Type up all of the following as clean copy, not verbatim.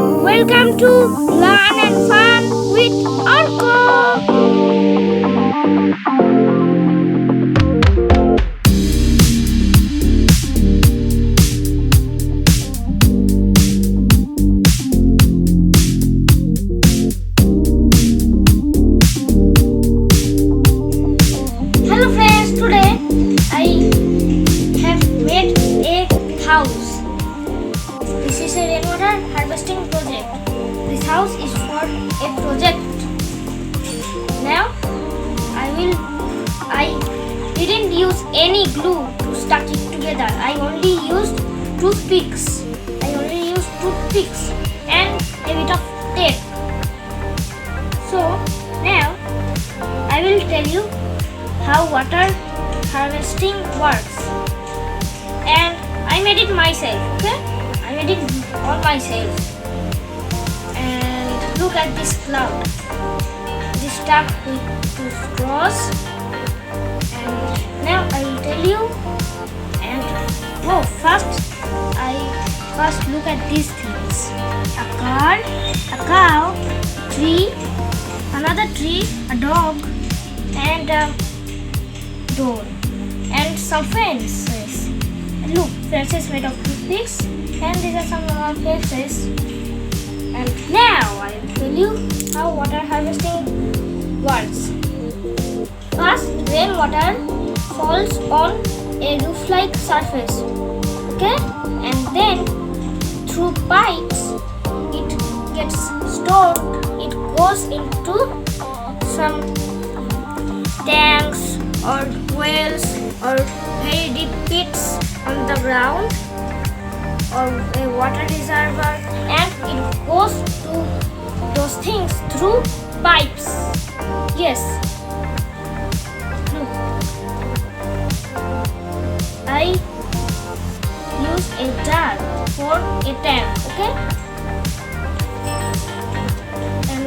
Welcome to Learn and Fun with Orko. Hello friends, today I have made a house. This is a rainwater harvesting project. This house is for a project. Now I didn't use any glue to stuck it together. I only used toothpicks. And a bit of tape. So now I will tell you how water harvesting works. And I made it myself, okay? I made it all myself. And look at this cloud. This stuck with two straws. And now I will tell you. And first look at these things. A car, a cow, a tree, another tree, a dog, and a door, and some fences. And look, fences made of toothpicks, and these are some more fences. And now I will tell you how water harvesting works. First, rainwater falls on a roof-like surface, okay? And then through pipes it gets stored. It goes into some tanks or wells or very deep pits on the ground or a water reservoir, and it goes to those things through pipes. Yes. Look. I use a jar for a tank, okay? And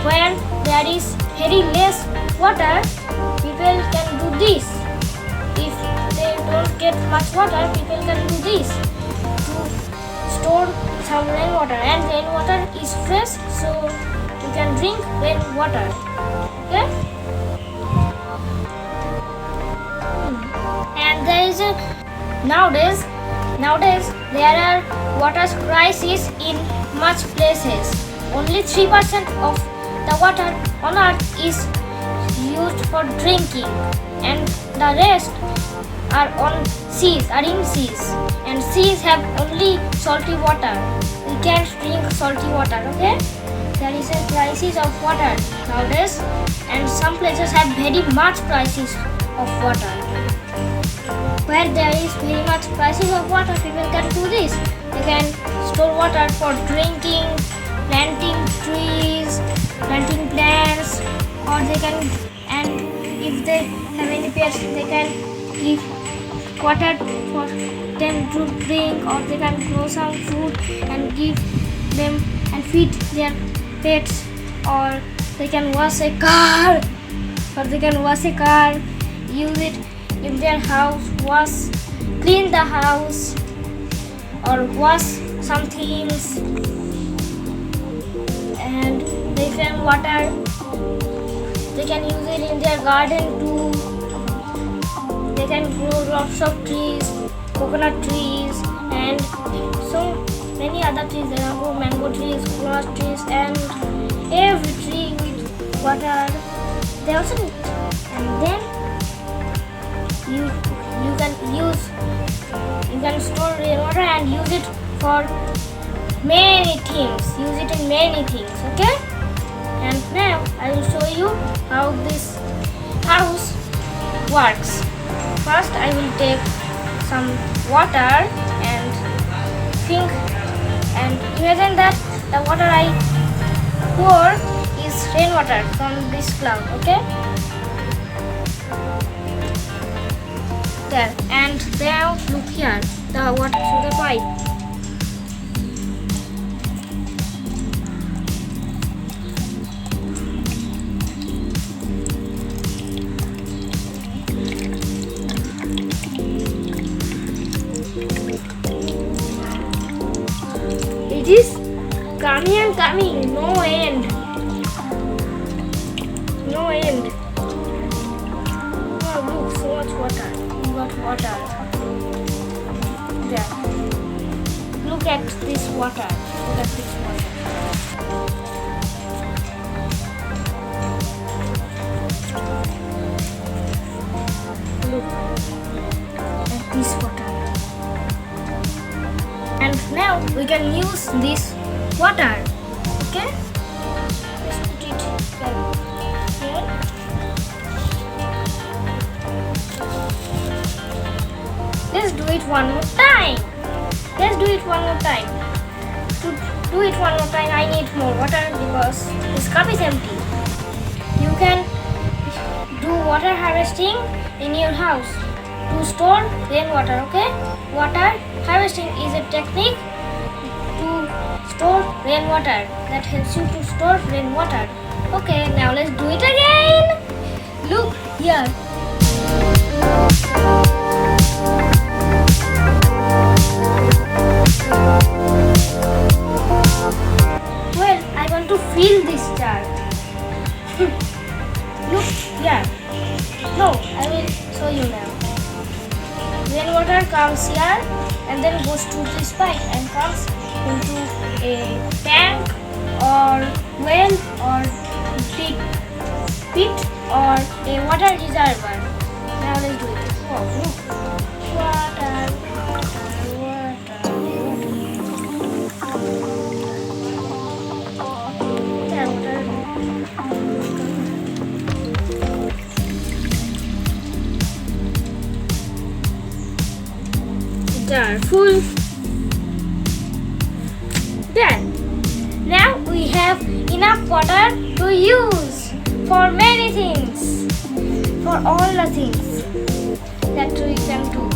where there is very less water, people can do this. If they don't get much water, people can do this to store some rainwater. And rainwater is fresh, so you can drink rainwater. Okay? And there is a nowadays there are water crisis in much places. Only 3% of the water on earth is used for drinking, and the rest are in seas, and seas have only salty water. We can't drink salty water, okay? There is a crisis of water nowadays, and some places have very much crisis of water. Where there is very much crisis of water, people can do this. They can store water for drinking, planting trees, planting plants, or they can, and if they have any pets, they can give water for them to drink, or they can grow some food and give them and feed their pets, or they can wash a car, use it in their house, clean the house, or wash some things. And they can water. They can use it in their garden too. They can grow lots of trees, coconut trees, and so many other trees. There are mango trees, coconut trees, and every tree with water. They also need. And then you can store rainwater and use it for many things. Use it in many things. Okay? And now I will show you how this house works. First I will take some water and imagine that the water I pour is rainwater from this cloud, okay? There, and now look here, the water through the pipe. It is coming and coming. No end. No end. Oh, look, so much water. We got water. There. Look at this water. Look at this water. Look at this water. And now we can use this water. Okay? Let's put it here. Let's do it one more time. Let's do it one more time. To do it one more time, I need more water because this cup is empty. You can do water harvesting in your house to store rainwater, okay? Water harvesting is a technique to store rainwater that helps you to store rainwater. Okay, now let's do it again. Look here. Well, I want to fill this jar. Look here. No, I will show you now. Rainwater comes here and then goes to this pipe and comes into a tank or well or pit or a water reservoir. Now let's do it. Oh, look. Water. Jar full. Done. Now we have enough water to use for many things, for all the things that we can do.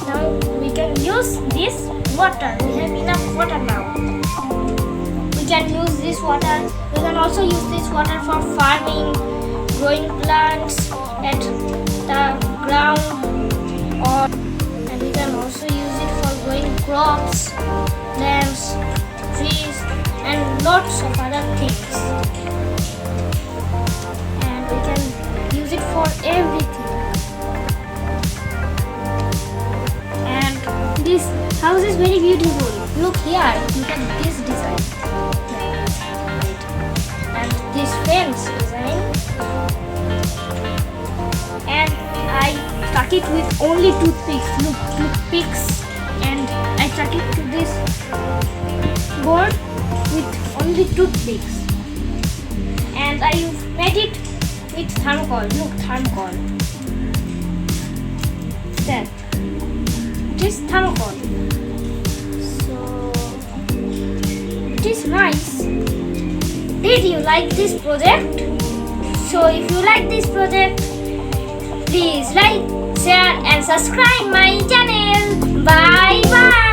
Now we can use this water. We have enough water now. We can use this water. We can also use this water for farming, growing plants at the ground, and we can also use it for growing crops, plants, trees, and lots of other things. And we can use it for everything. And this house is very beautiful. Look here, look at this design. And this fence design. And I stuck it with only toothpicks. Look, toothpicks. And I stuck it to this board with only toothpicks. And I made it with thermocol. Look, thermocol. There. It is thermocol. So it is nice. Did you like this project? So if you like this project, please like, share and subscribe my channel. Bye bye.